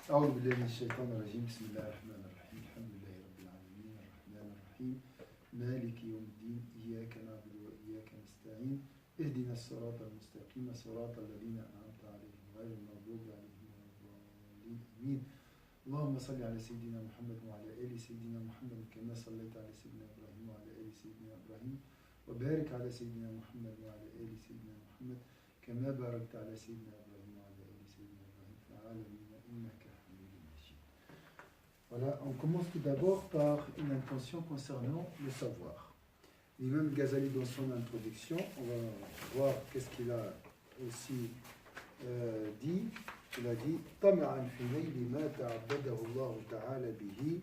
أعوذ بالله من الشيطان الرجيم بسم الله الرحمن الرحيم الحمد لله رب العالمين الرحمن الرحيم مالك يوم الدين إياك نعبد وإياك نستعين اهدنا الصراط المستقيم صراط الذين أنعمت عليهم غير المغضوب عليهم ولا الضالين آمين اللهم صل على سيدنا محمد وعلى آل سيدنا محمد كما صليت على سيدنا إبراهيم وعلى آل سيدنا إبراهيم وبارك على سيدنا محمد وعلى آل سيدنا محمد كما باركت على سيدنا إبراهيم وعلى آل سيدنا إبراهيم في العالمين إنك حميد مجيد. Voilà, on commence tout d'abord par une intention concernant le savoir. L'imam Ghazali, dans son introduction, on va voir qu'est-ce qu'il a aussi dit. Il a dit طمعا في نيل ما تعبده الله تعالى به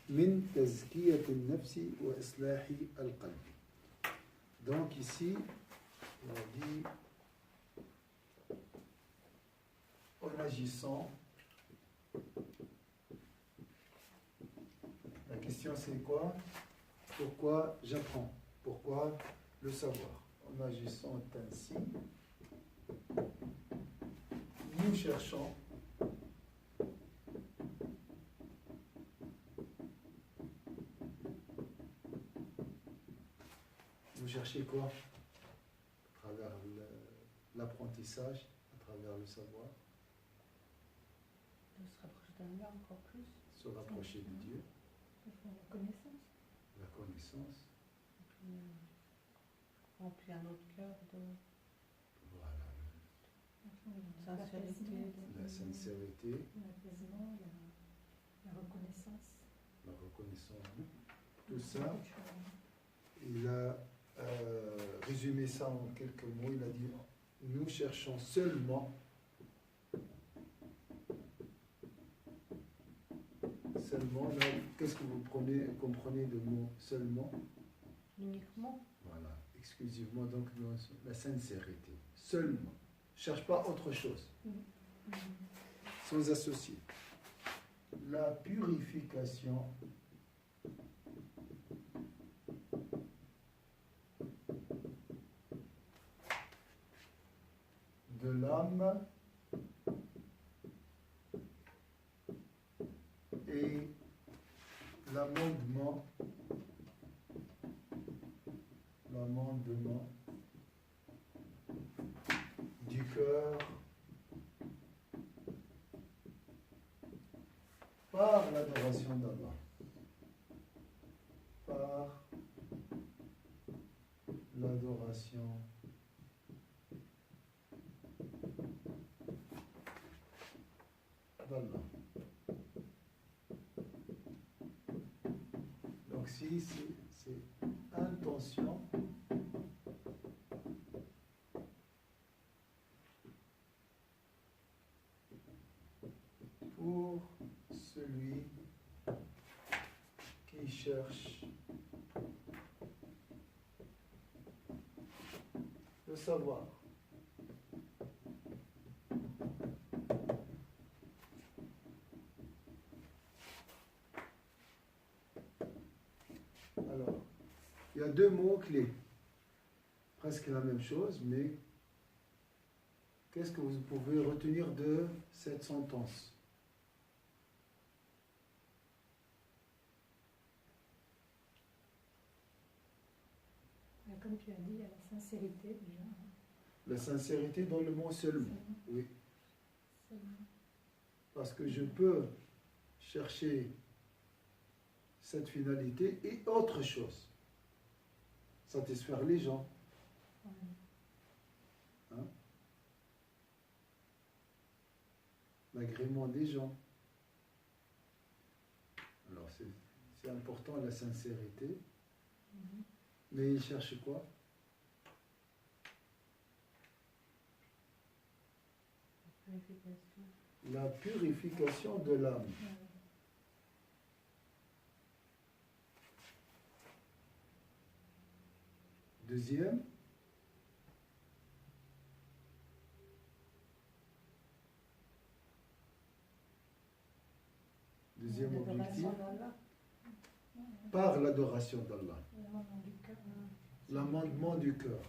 من تزكية النفس وإصلاح القلب. Donc ici, il a dit en agissant. La question c'est quoi? Pourquoi j'apprends? Pourquoi le savoir? En agissant ainsi, nous cherchons vous cherchez quoi? À travers l'apprentissage, à travers le savoir. De se rapprocher d'Allah encore plus. Se rapprocher de Dieu. La connaissance. La connaissance. Remplir notre cœur de Voilà. sincérité. La sincérité. L'apaisement, la reconnaissance. La reconnaissance. Tout ça, il a résumé ça en quelques mots. Il a dit, nous cherchons seulement là, qu'est-ce que vous comprenez de mot seulement? Uniquement. Voilà, exclusivement, donc la sincérité. Seulement. Cherche pas autre chose. Sans associer. La purification de l'âme et l'amendement du cœur par l'adoration d'Allah. Par l'adoration d'Allah. Donc si c'est intention pour celui qui cherche le savoir. Alors, il y a deux mots clés, presque la même chose, mais qu'est-ce que vous pouvez retenir de cette sentence? Comme tu as dit, il y a la sincérité déjà. La sincérité dans le mot seulement. Oui. Parce que je peux chercher cette finalité et autre chose. Satisfaire les gens. Hein? L'agrément des gens. Alors c'est important la sincérité. Mais il cherche quoi? La purification de l'âme. Deuxième, objectif, par l'adoration d'Allah. L'amendement du cœur.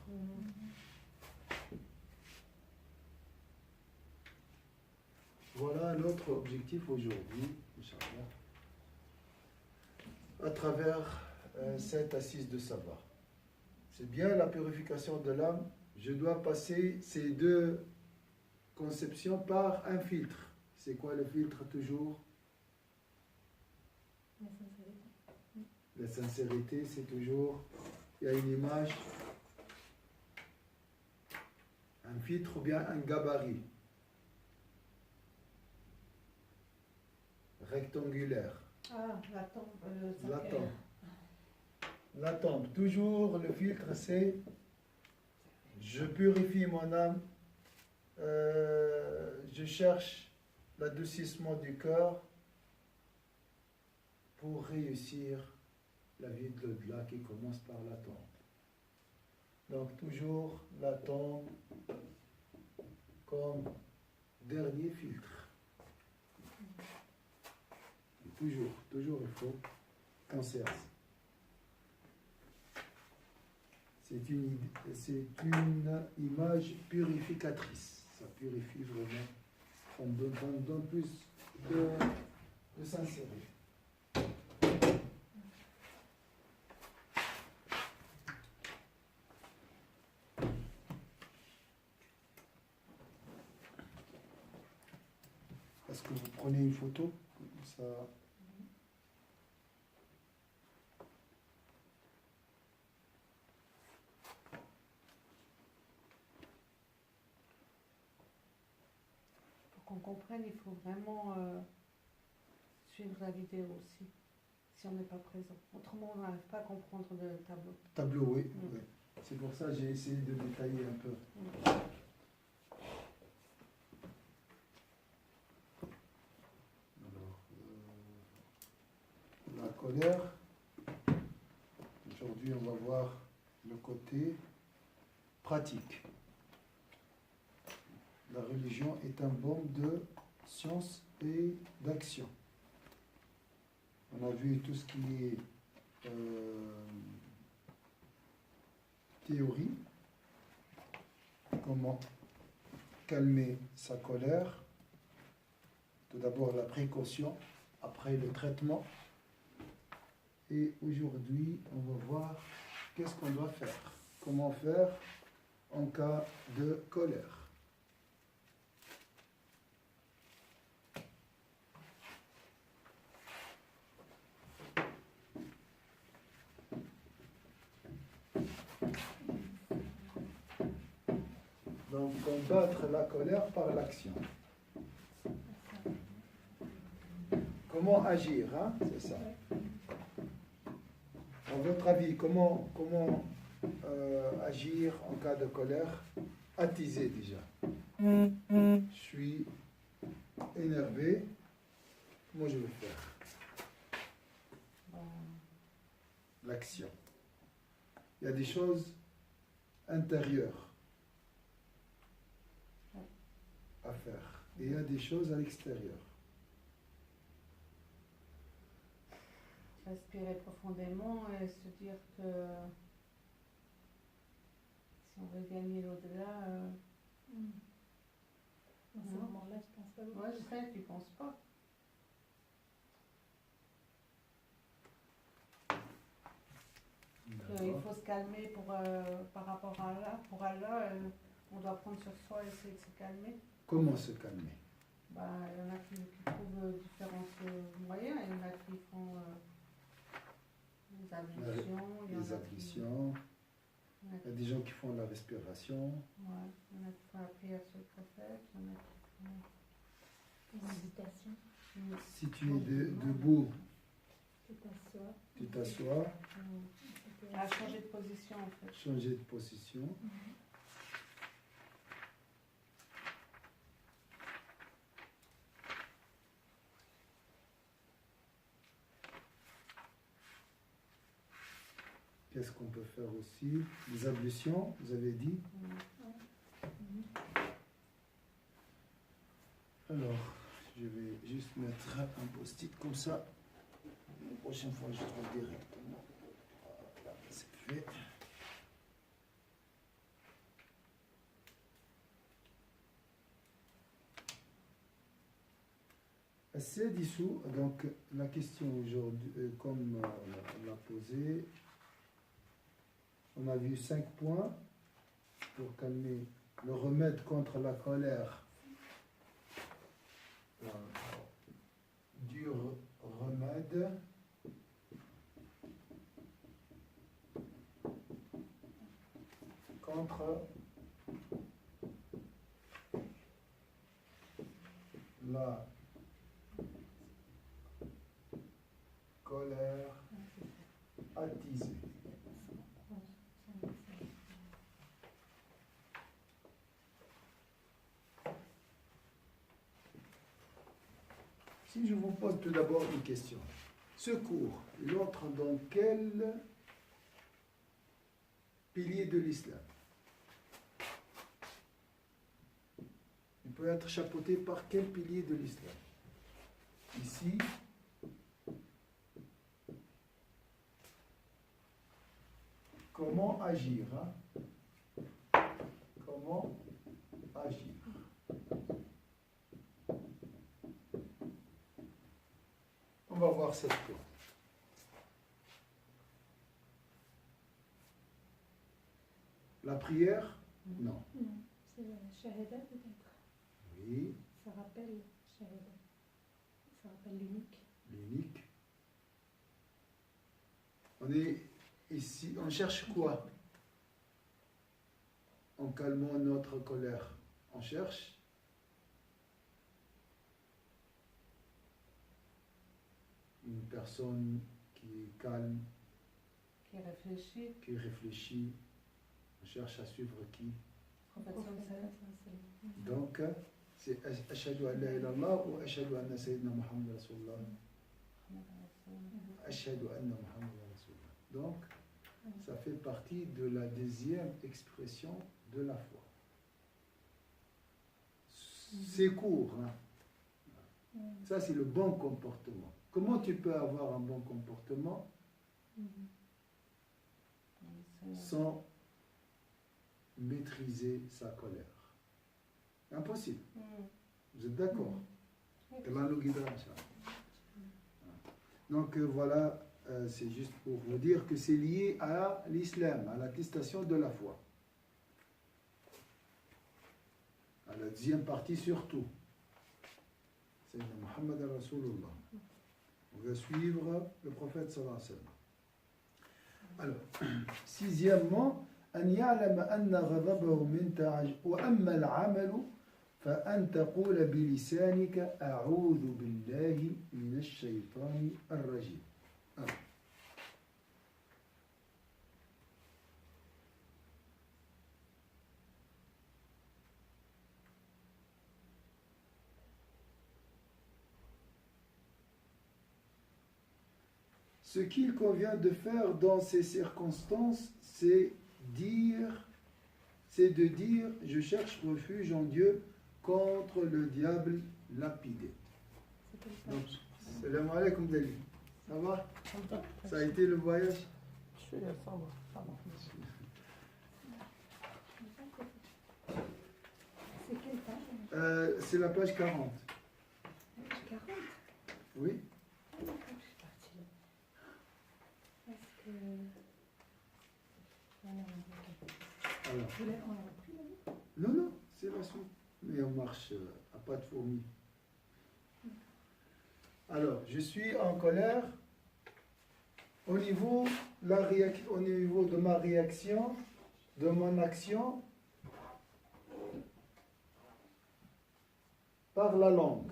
Voilà notre objectif aujourd'hui, Inch'Allah, à travers cette assise de savoir. C'est bien la purification de l'âme. Je dois passer ces deux conceptions par un filtre. C'est quoi le filtre toujours? La sincérité. La sincérité, c'est toujours, il y a une image, un filtre ou bien un gabarit rectangulaire. Ah, la tombe. La tombe. La tombe. Toujours le filtre, c'est je purifie mon âme, je cherche l'adoucissement du cœur pour réussir la vie de l'au-delà qui commence par la tombe. Donc toujours la tombe comme dernier filtre. Toujours il faut penser à ça. C'est une image purificatrice. Ça purifie vraiment. On donne plus de sincérité. Est-ce que vous prenez une photo? Ça... Pour qu'on comprenne, il faut vraiment suivre la vidéo aussi, si on n'est pas présent. Autrement, on n'arrive pas à comprendre le tableau. Tableau, oui. Oui. C'est pour ça que j'ai essayé de détailler un peu. Alors, la colère. Aujourd'hui, on va voir le côté pratique. La religion est un baume de science et d'action. On a vu tout ce qui est théorie, comment calmer sa colère, tout d'abord la précaution, après le traitement. Et aujourd'hui, on va voir qu'est-ce qu'on doit faire, comment faire en cas de colère. Donc, combattre la colère par l'action. Comment agir, hein? C'est ça. À votre avis, comment agir en cas de colère? Attiser déjà. Je suis énervé. Comment je vais faire? L'action. Il y a des choses intérieures à faire. Et il y a des choses à l'extérieur. Respirer profondément et se dire que si on veut gagner l'au-delà... Dans ce moment-là, je pense pas beaucoup. Ouais, je sais, tu ne penses pas. Il faut se calmer par rapport à Allah. Pour Allah, on doit prendre sur soi et essayer de se calmer. Comment se calmer? Il y en a qui trouvent différents moyens. Il y en a qui font des ablutions. Les ablutions. Il y a des gens qui font la respiration. Ouais, il y en a qui font la prière sur le prophète. Il y en a qui font... Une méditation. Si tu es debout, Tu t'assois. À changer de position en fait. Changer de position. Qu'est-ce qu'on peut faire aussi? Les ablutions, vous avez dit. Alors, je vais juste mettre un post-it comme ça. La prochaine fois, je trouve directement. Voilà, c'est fait. السادس, donc la question aujourd'hui, comme on l'a posée, on a vu 5 points pour calmer le remède contre la colère. Du remède contre la colère attisée. Si je vous pose tout d'abord une question, ce cours, il entre dans quel pilier de l'islam? Il peut être chapeauté par quel pilier de l'islam? Ici, comment agir, hein? Comment agir? On va voir cette fois. La prière? Non. Non, c'est la shahada peut-être. Oui. Ça rappelle shahada. Ça rappelle l'unique. L'unique. On est ici, on cherche quoi? En calmant notre colère, on cherche une personne qui est calme, qui réfléchit. On cherche à suivre qui? Donc, c'est Ashhadu an la ilaha illallah ou Ashhadu anna sayyidina Muhammad Rasulullah. Ashhadu anna Muhammad Rasulullah. Donc, ça fait partie de la deuxième expression de la foi. C'est court, hein? Ça, c'est le bon comportement. Comment tu peux avoir un bon comportement sans maîtriser sa colère? Impossible. Vous êtes d'accord? Allah nous guidera, Inch'Allah. Donc voilà, c'est juste pour vous dire que c'est lié à l'islam, à l'attestation de la foi. À la deuxième partie surtout. C'est Muhammad Rasulullah. On va suivre le prophète sallallahu alayhi wa sallam. Alors, sixièmement, أن يعلم أن غضبه من تعج وأما العمل فأن تقول بلسانك أعوذ بالله من الشيطان الرجيم. Ce qu'il convient de faire dans ces circonstances, c'est de dire, je cherche refuge en Dieu contre le diable lapidé. Donc, salam alaikum Dali. Ça va? Ça a été le voyage? C'est quelle page? C'est la page 40. 40? Oui. Alors, non, c'est la suite. Mais on marche à pas de fourmis. Alors, je suis en colère au niveau de ma réaction, de mon action, par la langue.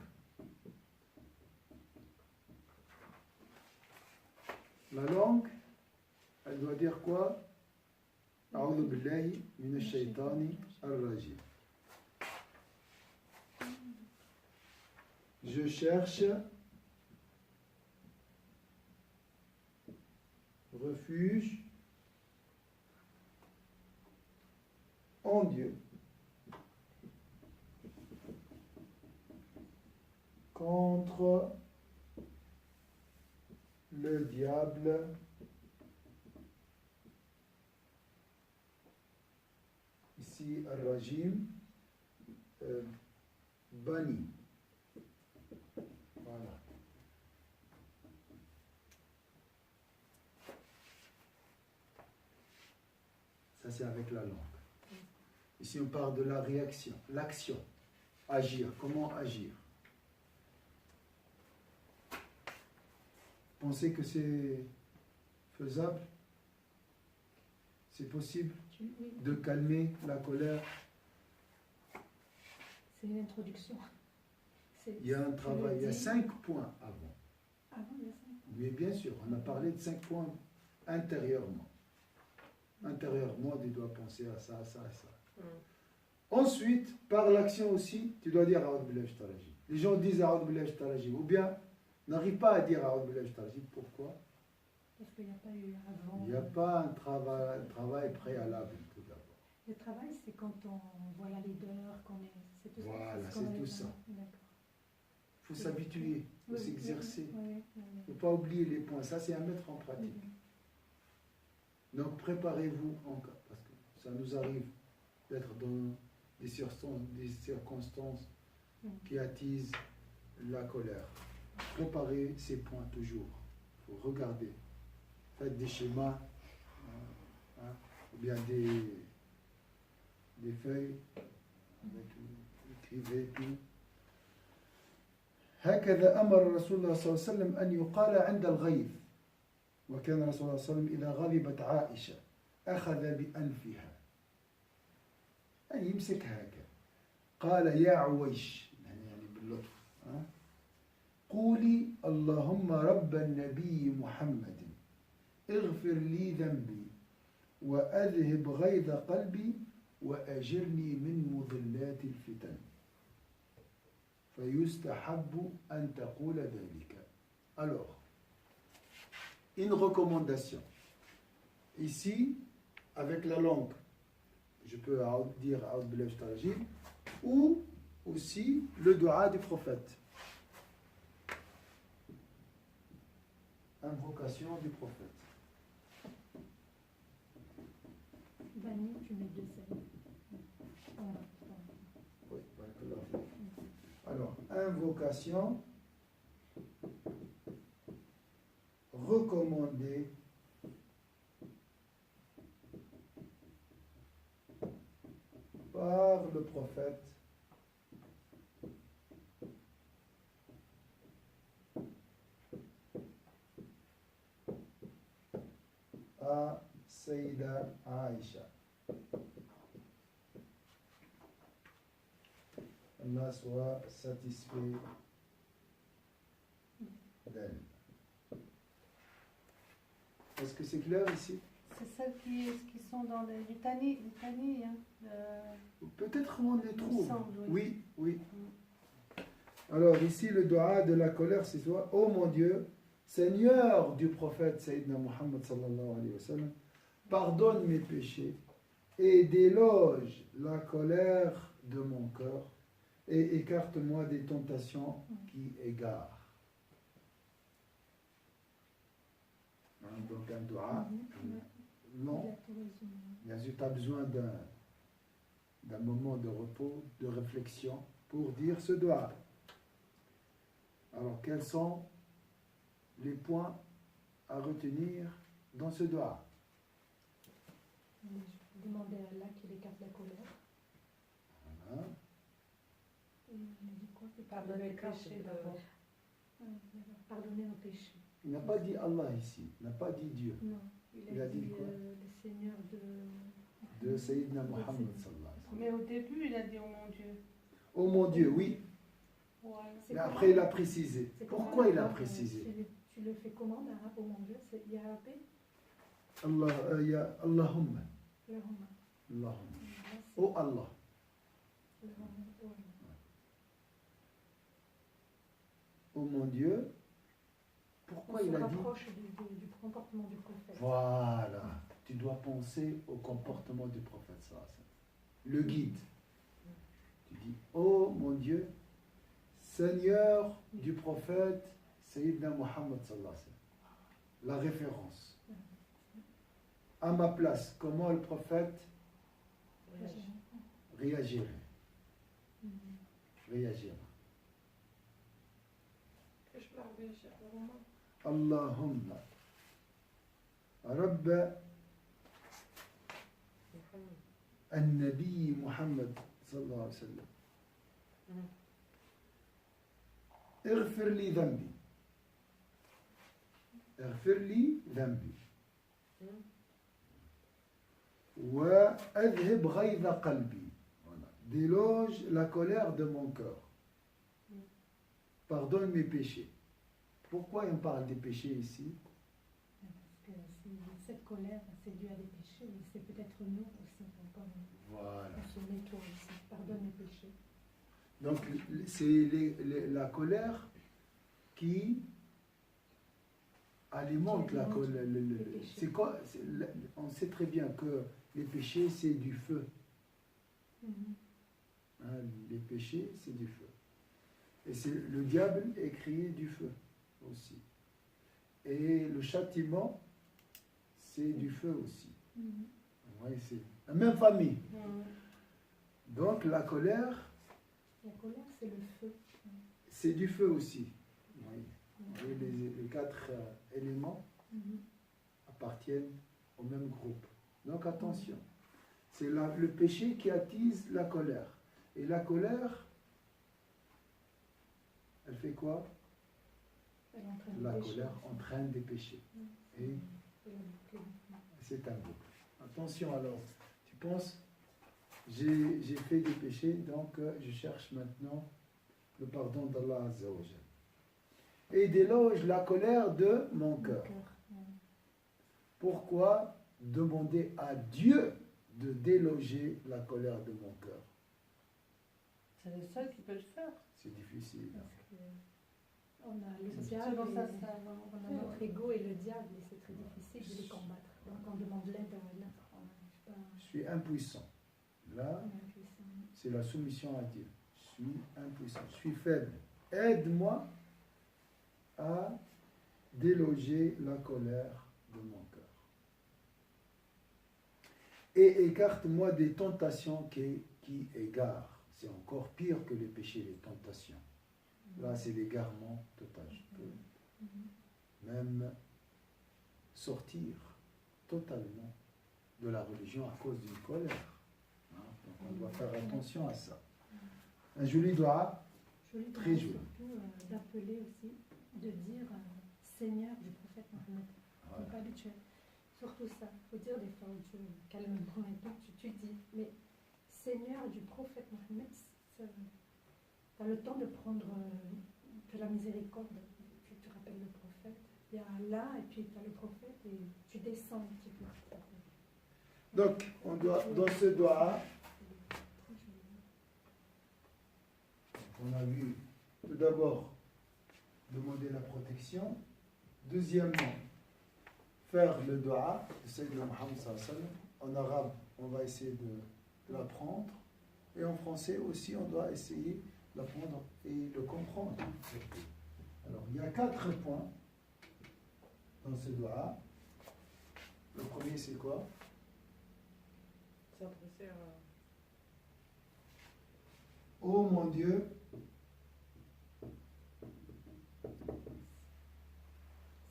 La langue, elle doit dire quoi? أعوذ بالله من الشيطان الرجيم. Je cherche refuge en Dieu contre le diable ici Al-Rajim banni. Voilà. Voilà. Ça, c'est avec la langue. Ici, on parle de la réaction, l'action. Agir. Comment agir? Pensez que c'est faisable? C'est possible Oui, de calmer la colère? c'est une introduction. Il y a un travail, il y a 5 points avant. Avant, il y a 5. Mais bien sûr, on a parlé de 5 points intérieurement. Intérieurement, tu dois penser à ça, ça et ça. Ensuite, par l'action aussi, tu dois dire A'udhu billahi minash shaitanir rajim. Les gens disent A'udhu billahi minash shaitanir rajim, ou bien n'arrivent pas à dire A'udhu billahi minash shaitanir rajim. Pourquoi? Parce qu'il n'y a pas eu avant. Il n'y a pas un travail préalable tout d'abord. Le travail, c'est quand on voit la leader, qu'on est. C'est tout Voilà, ça. c'est tout ça. D'accord. Il faut s'habituer, il faut s'exercer. Oui, oui, Il ne faut pas oublier les points. Ça, c'est à mettre en pratique. Donc, préparez-vous encore, parce que ça nous arrive d'être dans des circonstances qui attisent la colère. Préparez ces points toujours. Il faut regarder. Faites des schémas, ou bien des feuilles, écrivez tout. هكذا أمر الرسول الله صلى الله عليه وسلم أن يقال عند الغيظ وكان الرسول صلى الله عليه وسلم إذا غضبت عائشة أخذ بأنفها أي يمسك هكذا قال يا عويش يعني باللطف قولي اللهم رب النبي محمد اغفر لي ذنبي وأذهب غيظ قلبي وأجرني من مضلات الفتن فيستحب أن تقول ذلك. Alors, une recommandation. Ici, avec la langue, je peux dire A'udhu billahi minash shaitanir rajim, ou aussi le dua du prophète. Invocation du prophète. Bani, tu mets 2 scènes. Oui, alors, invocation recommandée par le prophète à Sayyida Aïcha. Allah soit satisfait d'elle. Est-ce que c'est clair ici? C'est celles qui sont dans les litanies, hein, peut-être on les trouve. Semble, oui, oui. Alors ici, le dua de la colère, c'est toi, ô mon Dieu, Seigneur du prophète Sayyidina Muhammad sallallahu alayhi wa sallam, pardonne mes péchés et déloge la colère de mon cœur et écarte-moi des tentations qui égarent. Donc un dua, non, bien sûr, tu as besoin d'un moment de repos, de réflexion pour dire ce dua. Alors, quels sont les points à retenir dans ce dua? Demander à Allah qu'il écarte la colère. Voilà. Et on a dit quoi? Pardonner les péchés d'abord. Pardonner nos péchés. Il n'a pas dit Allah ici, il n'a pas dit Dieu. Non, il a dit quoi? Le Seigneur de Sayyidina Muhammad sallallahu alayhi wa sallam. Mais au début, il a dit oh mon Dieu. Oh mon Dieu, oui. Ouais. Mais après, il a précisé. Pourquoi il a précisé? Tu le fais comment en arabe, oh mon Dieu? Il y a arabe? Allah, il y a Allahumma. Allahumma. Oh Allah. Oh mon Dieu. Pourquoi il a dit? On se rapproche du comportement du prophète. Voilà. Tu dois penser au comportement du prophète. Le guide. Tu dis, oh mon Dieu, Seigneur du prophète Sayyidina Muhammad sallallahu alayhi wa sallam. La référence. À ma place, comment le prophète réagirait? Réagira. اللهم رب النبي محمد صلى الله عليه وسلم اغفر لي ذنبي اغفر لي ذنبي وأذهب غيظ قلبي. Voilà. Déloge la colère de mon cœur. Pardonne mes péchés. Pourquoi on parle des péchés ici? Parce que cette colère, c'est dû à des péchés, mais c'est peut-être nous aussi. Voilà. On se nettoie aussi. Pardonne mes péchés. Donc c'est la colère qui alimente la colère. C'est quoi? On sait très bien que les péchés, c'est du feu. Hein, les péchés, c'est du feu. Et le diable est créé du feu aussi. Et le châtiment, c'est du feu aussi. Ouais, c'est la même famille. Donc la colère, c'est le feu. C'est du feu aussi. Oui. Et les quatre éléments appartiennent au même groupe. Donc attention, c'est le péché qui attise la colère. Et la colère, elle fait quoi? La colère entraîne des péchés. Et c'est un boucle. Attention alors, tu penses, j'ai fait des péchés, donc je cherche maintenant le pardon d'Allah Azza wa Jal. Et déloge la colère de mon cœur. Pourquoi demander à Dieu de déloger la colère de mon cœur? C'est le seul qui peut le faire. C'est difficile. On a le diable, on a notre ego et le diable, et c'est très difficile de les combattre. Donc on demande l'aide à Allah. Je suis impuissant. Là, c'est la soumission à Dieu. Je suis impuissant, je suis faible. Aide-moi à déloger la colère de mon cœur. Et écarte-moi des tentations qui égarent. C'est encore pire que les péchés, les tentations. Là, c'est l'égarement total. Je peux même sortir totalement de la religion à cause d'une colère. Hein? Donc, on doit faire attention à ça. Un joli doigt, très joli. Surtout d'appeler aussi, de dire Seigneur du prophète Mohammed. On n'est pas habitué. Surtout ça. Il faut dire des fois, calmement et tout, tu dis, mais Seigneur du prophète Mohammed, tu as le temps de prendre de la miséricorde. Tu te rappelles le prophète. Il y a Allah et puis tu as le prophète et tu descends un petit peu. Donc, on doit, dans ce doigt, on a vu tout d'abord demander la protection. Deuxièmement, faire le doigt de Sayyidina Muhammad sallallahu alayhi wa sallam. En arabe, on va essayer de l'apprendre. Et en français aussi, on doit essayer de l'apprendre et le comprendre. Alors, il y a 4 points dans ce doigt. Le premier, c'est quoi? Oh mon Dieu,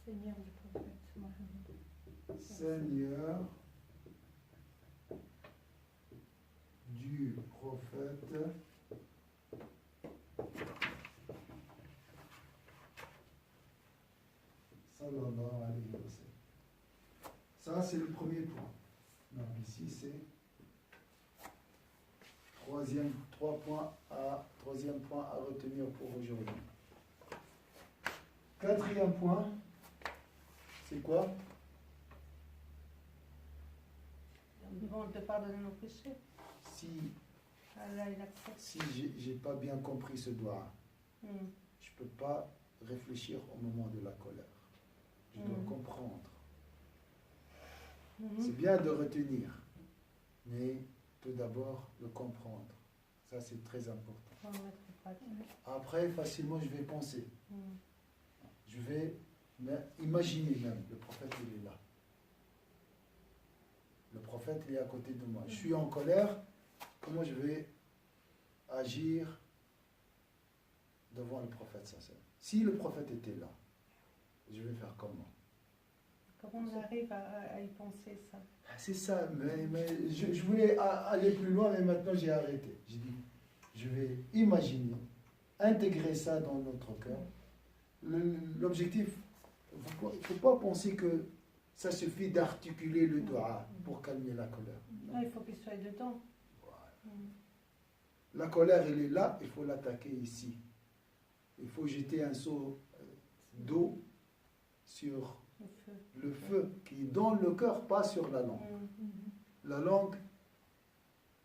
Seigneur du prophète Mohammed. Seigneur du prophète sallallahu alayhi wa sallam. Ça, c'est le premier point. Donc ici, c'est troisième point à retenir pour aujourd'hui. Quatrième point, c'est quoi? Nous devons te pardonner nos péchés. Si Allah, il accepte. Si j'ai pas bien compris ce doigt, je peux pas réfléchir au moment de la colère. Je dois comprendre. C'est bien de retenir, mais tout d'abord de comprendre. Ça, c'est très important. Après, facilement, je vais penser. Je vais imaginer même, le prophète, il est là. Le prophète, il est à côté de moi. Je suis en colère, comment je vais agir devant le prophète sallallahu alayhi wa sallam. Si le prophète était là, je vais faire comment? Comment on arrive à y penser ça? C'est ça, mais je voulais aller plus loin, mais maintenant j'ai arrêté. J'ai dit, je vais imaginer, intégrer ça dans notre cœur. L'objectif, il ne faut pas penser que ça suffit d'articuler le dua pour calmer la colère. Non, il faut qu'il soit dedans. Voilà. La colère, elle est là, il faut l'attaquer ici. Il faut jeter un seau d'eau sur le feu qui est dans le cœur, pas sur la langue. La langue,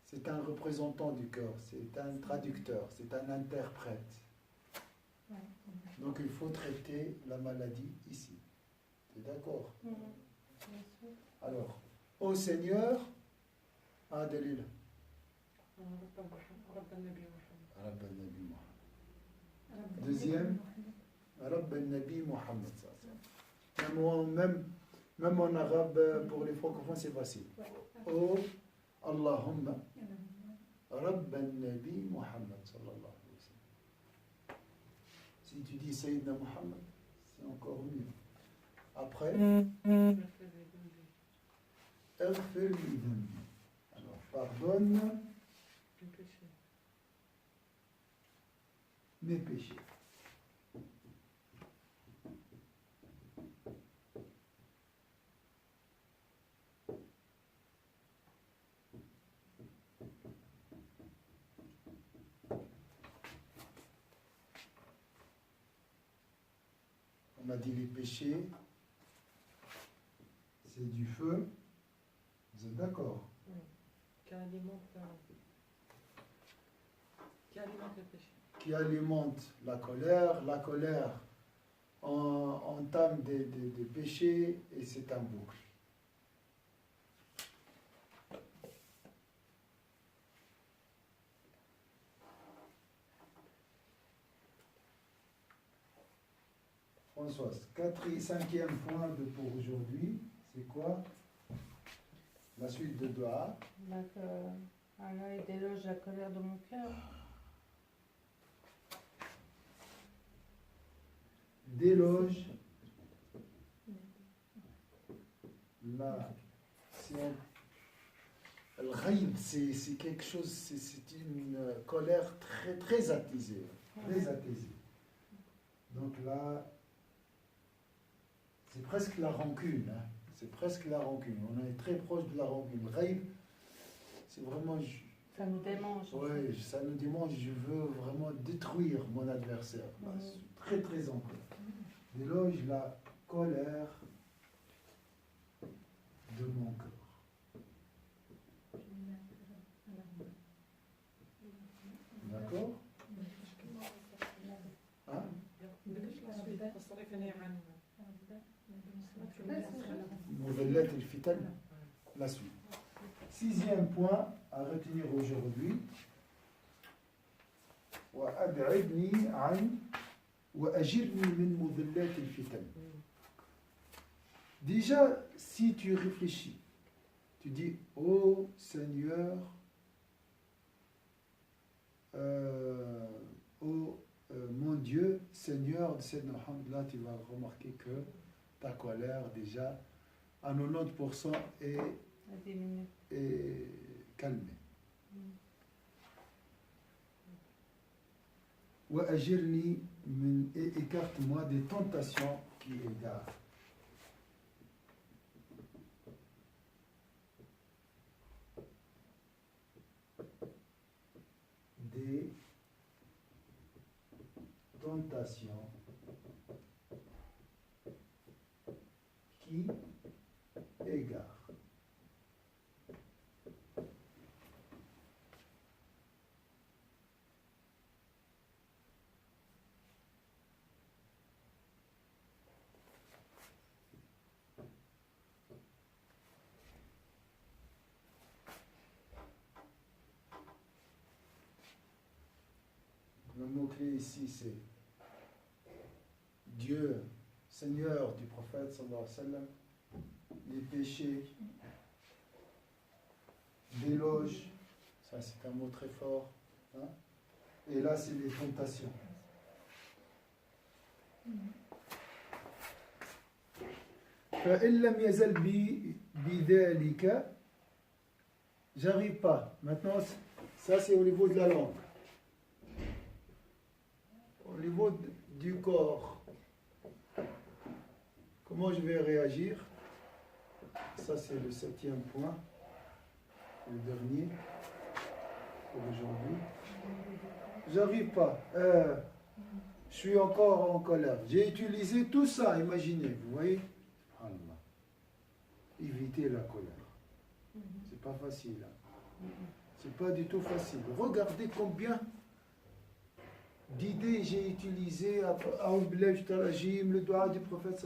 c'est un représentant du cœur, c'est un traducteur, c'est un interprète. Donc il faut traiter la maladie ici. Tu es d'accord? Alors, ô Seigneur, un dalil. Deuxième, Rabb al-Nabi Muhammad. Même en arabe, pour les francophones, c'est facile. Oh Allahumma Rabb al-Nabi Muhammad sallallahu alayhi wa sallam. Si tu dis Sayyidina Muhammad, c'est encore mieux. Après, Aghfir li dhanbi. Alors, pardonne mes péchés. On a dit les péchés, c'est du feu. Vous êtes d'accord? Oui. Qui alimente le péché. Qui alimente la colère entame des péchés et c'est un boucle. Françoise, cinquième point pour aujourd'hui, c'est quoi? La suite de Dua. Allah déloge la colère de mon cœur. Déloge le ghaib, c'est quelque chose, c'est une colère très, très attisée. Très attisée. Donc là, c'est presque la rancune. Hein. C'est presque la rancune. On est très proche de la rancune. Ghaib, c'est vraiment... Ça nous démange. Oui, ça nous démange. Je veux vraiment détruire mon adversaire. Là, très, très en colère. Déloge la colère de mon cœur. D'accord? Hein? Mudallat al-fitan, la suite. Sixième point à retenir aujourd'hui. وأبعدني عن وأجرني من مضلات الفتن. Déjà, si tu réfléchis, tu dis, ô Seigneur, mon Dieu, Seigneur de Sayyidina Muhammad, là tu vas remarquer que ta colère déjà à 90% est calmée. Et écarte-moi des tentations qui égarent. Des tentations qui égarent. Le mot-clé ici, c'est Dieu, Seigneur du prophète, sallallahu alayhi wa sallam, les péchés, l'éloge, ça c'est un mot très fort, hein? Et là c'est les tentations. فإن لم يزل بذلك, j'arrive pas. Maintenant, ça c'est au niveau de la langue. Au niveau du corps, comment je vais réagir? Ça c'est le 7e point, le dernier pour aujourd'hui. J'arrive pas. Je suis encore en colère. J'ai utilisé tout ça, imaginez, vous voyez? Allah. Éviter la colère. C'est pas facile. Hein. C'est pas du tout facile. Regardez combien d'idées j'ai utilisées, le doigt du prophète.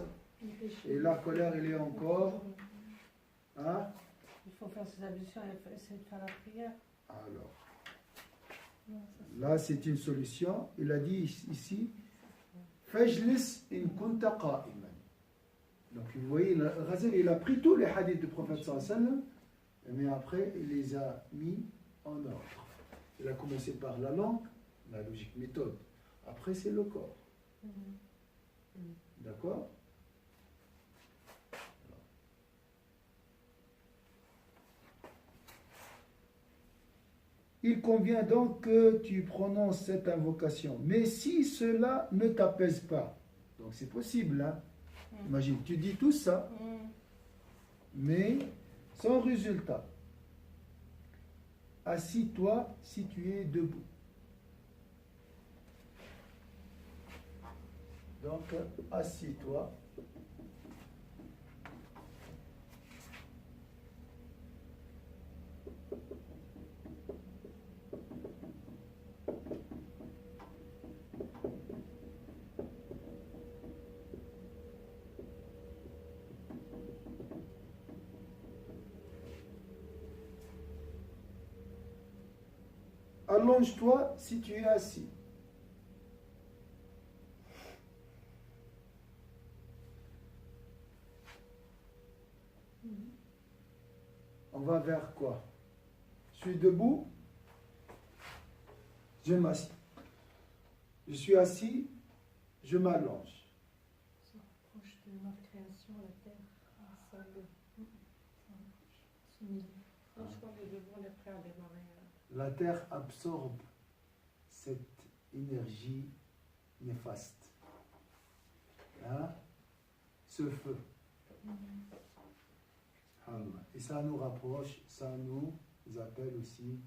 Et la colère, elle est encore. Hein? Il faut faire ses ablutions et essayer de faire la prière. Alors, là, c'est une solution. Il a dit ici, Fajlis in kunta qa'iman. Donc, vous voyez, Ghazali, il a pris tous les hadiths du prophète sallallahu alayhi wa sallam, mais après, il les a mis en ordre. Il a commencé par la langue, la logique méthode. Après, c'est le corps. D'accord? Il convient donc que tu prononces cette invocation. Mais si cela ne t'apaise pas, donc c'est possible, hein? Imagine, tu dis tout ça, mais sans résultat. Assis-toi si tu es debout. Donc, assis-toi. Allonge-toi si tu es assis. On va vers quoi? Je suis debout, je m'assieds. Je suis assis, je m'allonge. Ça rapproche de notre création, la terre. Ça Je crois que le on est prêt à démarrer. La terre absorbe cette énergie néfaste. Hein? Ce feu. Et ça nous rapproche, ça nous appelle aussi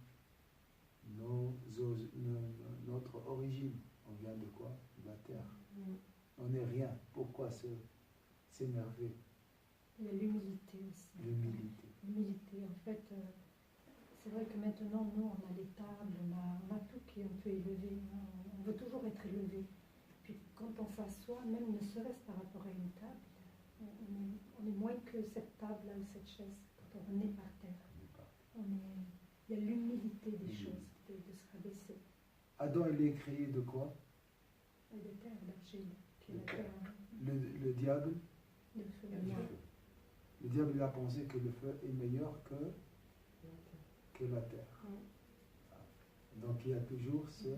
notre origine. On vient de quoi? De la terre. On n'est rien. Pourquoi s'énerver? Il y a l'humilité aussi. L'humilité. L'humilité, en fait, c'est vrai que maintenant, nous, on a les tables, on a tout qui est un peu élevé. Hein. On veut toujours être élevé. Puis quand on s'assoit, même ne serait-ce par rapport à une table, on est moins que cette table-là ou cette chaise quand on est par terre. Il y a l'humilité des choses, de se rabaisser. Adam, il est créé de quoi? De terre, d'argile, qui est la terre. Le diable? De feu. Le diable, il a pensé que le feu est meilleur que la terre. Donc il y a toujours ce...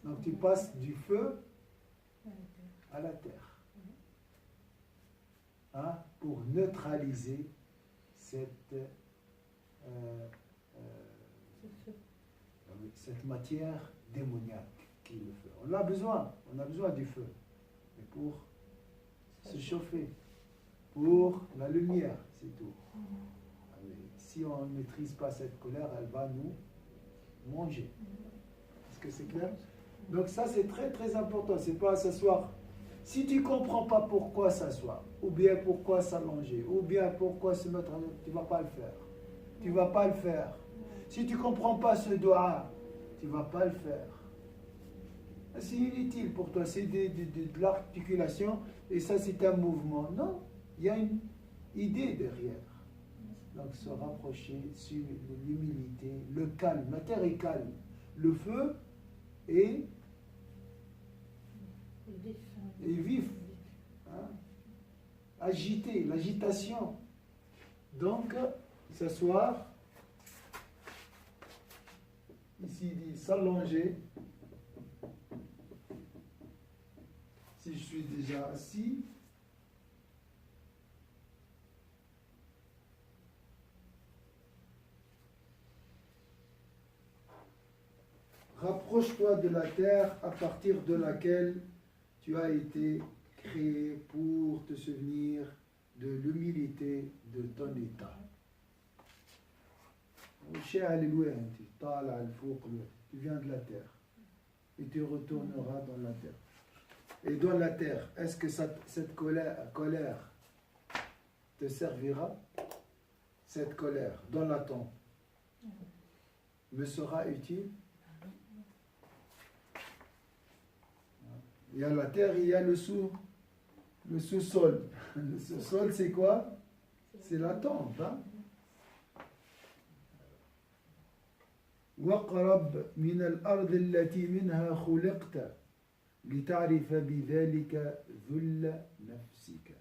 Donc tu passes du feu à la terre. Hein, pour neutraliser cette matière démoniaque qui est le feu. On a besoin du feu, mais pour se chauffer, pour la lumière, c'est tout. Si on ne maîtrise pas cette colère, elle va nous manger. Est-ce que c'est clair? Donc ça c'est très très important, c'est pas s'asseoir. Si tu ne comprends pas pourquoi s'asseoir, ou bien pourquoi s'allonger, ou bien pourquoi se mettre en... tu ne vas pas le faire. Tu ne vas pas le faire. Si tu ne comprends pas ce doigt, tu ne vas pas le faire. C'est inutile pour toi, c'est de l'articulation, et ça c'est un mouvement. Non, il y a une idée derrière. Donc se rapprocher sur l'humilité, le calme. La terre est calme. Le feu est vif. Hein? Agité, l'agitation. Donc, s'asseoir. Ici, il dit s'allonger. Si je suis déjà assis, Rapproche-toi de la terre à partir de laquelle tu as été créé pour te souvenir de l'humilité de ton état. Tu viens de la terre et tu retourneras dans la terre. Et dans la terre, est-ce que cette colère te servira? Cette colère, dans la tombe, me sera utile? Il y a la terre, il y a le sous-sol. Le sous-sol, c'est quoi? C'est la tombe. Hein? وَاقْرَبْ مِنَ الْأَرْضِ الَّتِي مِنْهَا خُلِقْتَ لِتَعْرِفَ بِذَلِكَ ذُلَّ نَفْسِكَ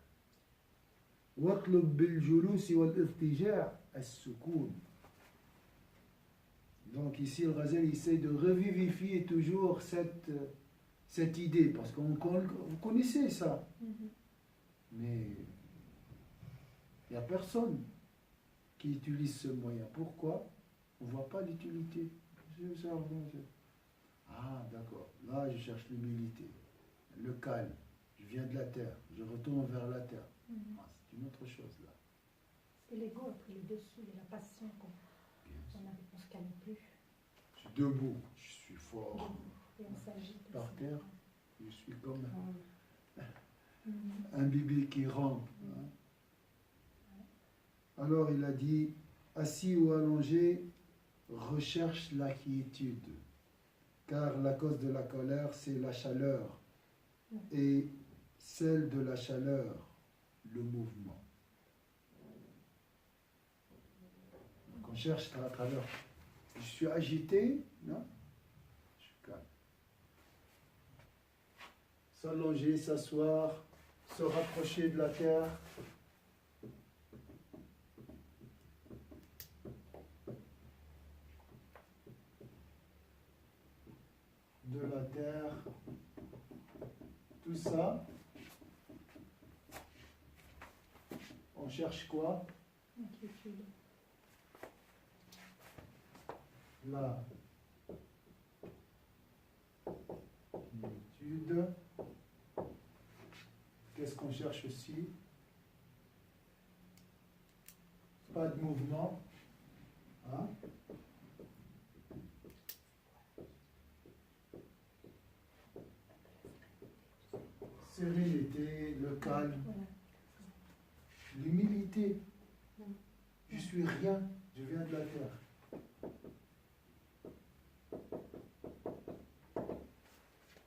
وَاطْلُبْ بِالْجُلُوسِ وَالْإِضْطِجَاعِ السُّكُونِ. Donc ici, le Ghazali essaie de revivifier toujours cette idée, parce que vous connaissez ça. Mais il n'y a personne qui utilise ce moyen. Pourquoi? On ne voit pas l'utilité. Ah, d'accord. Là, je cherche l'humilité, le calme. Je viens de la terre. Je retourne vers la terre. Ah, c'est une autre chose, là. C'est l'ego a pris le dessus et la passion. On ne se calme plus. Je suis debout. Je suis fort. Et on s'agite. Par terre, je suis comme un bébé qui rampe. Hein. Alors, il a dit, assis ou allongé, recherche la quiétude, car la cause de la colère, c'est la chaleur, et celle de la chaleur, le mouvement. Donc on cherche à travers. Je suis agité, non? Je suis calme. S'allonger, s'asseoir, se rapprocher de la terre. De la terre, tout ça, on cherche quoi? Inquiétude. La quiétude. Qu'est-ce qu'on cherche aussi? Pas de mouvement. Hein? Sérénité, le calme, l'humilité. Je suis rien, je viens de la terre.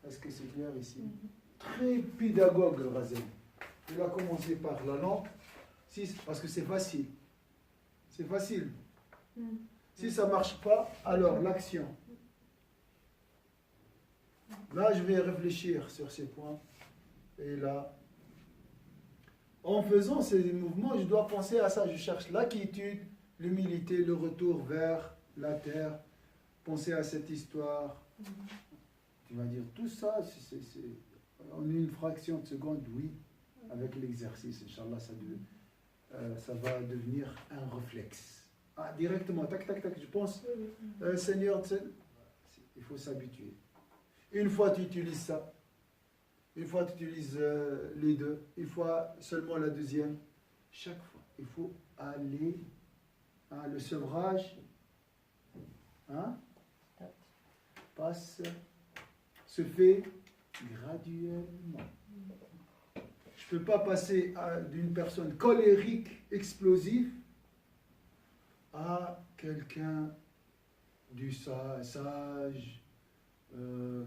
Est-ce que c'est clair ici? Très pédagogue, le Ghazali. Il a commencé par la lampe, parce que c'est facile. C'est facile. Si ça ne marche pas, alors l'action. Là, je vais réfléchir sur ces points. Et là, en faisant ces mouvements, je dois penser à ça. Je cherche la quiétude, l'humilité, le retour vers la terre. Penser à cette histoire. Tu vas dire, tout ça, c'est en une fraction de seconde, oui. Avec l'exercice, Inch'Allah, ça va devenir un réflexe. Ah, directement, tac, tac, tac, je pense, Seigneur, il faut s'habituer. Une fois tu utilises ça, une fois tu utilises les deux, une fois seulement la deuxième, chaque fois, il faut aller à le sevrage, hein, se fait graduellement. Je ne peux pas passer d'une personne colérique, explosive, à quelqu'un du sage,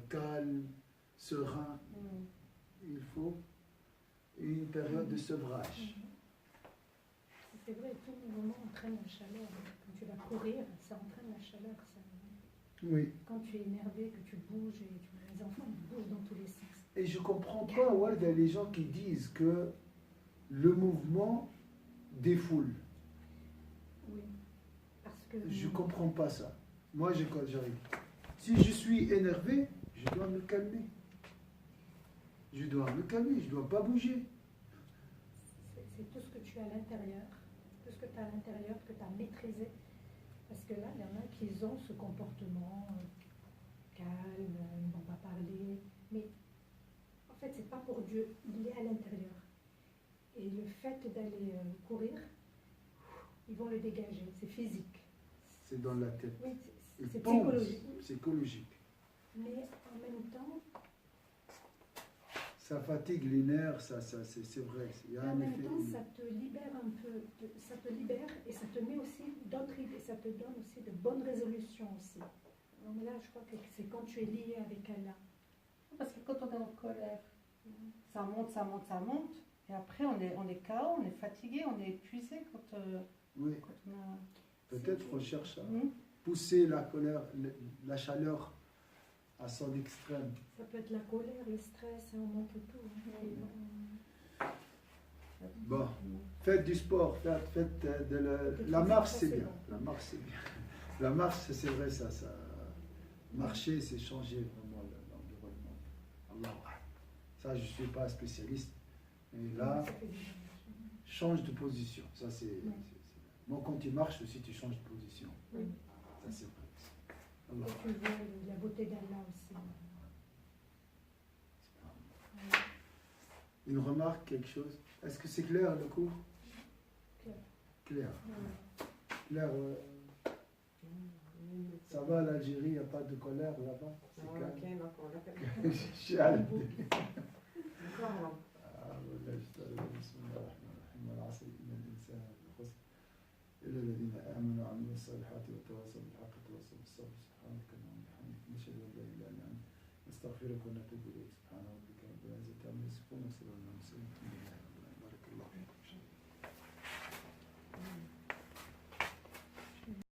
calme, serein. Il faut une période de sevrage. C'est vrai, tout mouvement entraîne la chaleur. Quand tu vas courir, ça entraîne la chaleur. Ça... Oui. Quand tu es énervé, que tu bouges, les enfants bougent dans tous les sens. Et je ne comprends pas, ouais, les gens qui disent que le mouvement défoule. Oui. Parce que... Je ne comprends pas ça. Moi, j'arrive. Si je suis énervé, je dois me calmer. Je dois me calmer, je ne dois pas bouger. C'est tout ce que tu as à l'intérieur, tout ce que tu as à l'intérieur, que tu as maîtrisé. Parce que là, il y en a qui ont ce comportement calmes, ils ne vont pas parler. Mais en fait, c'est pas pour Dieu, il est à l'intérieur. Et le fait d'aller courir, ils vont le dégager, c'est physique. C'est dans la tête. Oui, Et c'est boum, psychologique. psychologique. Mais en même temps, Ça fatigue les nerfs, c'est vrai. Il y a en un même effet. temps, ça te libère un peu, ça te libère et ça te met aussi d'autres idées, ça te donne aussi de bonnes résolutions aussi. Donc là, je crois que c'est quand tu es lié avec Allah. Parce que quand on est en colère, ça monte, ça monte, ça monte. Et après, on est KO, on est fatigué, on est épuisé quand, Oui, quand on a... peut-être qu'on cherche à Mhm. pousser la colère, la chaleur à son extrême. Ça peut être la colère, le stress, on monte tout. Bon, faites du sport, faites la marche, c'est bien. La marche, c'est bien. La marche, c'est vrai, ça. Marcher, c'est changer vraiment l'environnement. Allah. Ça, je ne suis pas spécialiste. Mais là, change de position. Ça, c'est. Bon, quand tu marches aussi, tu changes de position. Oui. Ça, c'est vrai. Et Allah. tu vois la beauté d'Allah aussi. Une remarque, quelque chose. Est-ce que c'est clair le cours? Clair. Clair. Clair. Ça va l'Algérie, il n'y a pas de colère là-bas? C'est calme. Chial. إلا الذين آمنوا وعملوا الصالحات وتواصوا بالحق وتواصوا بالصبر سبحانك اللهم وبحمدك نشهد أن لا إله إلا أنت نستغفرك ونتوب إليك سبحان ربك رب العزة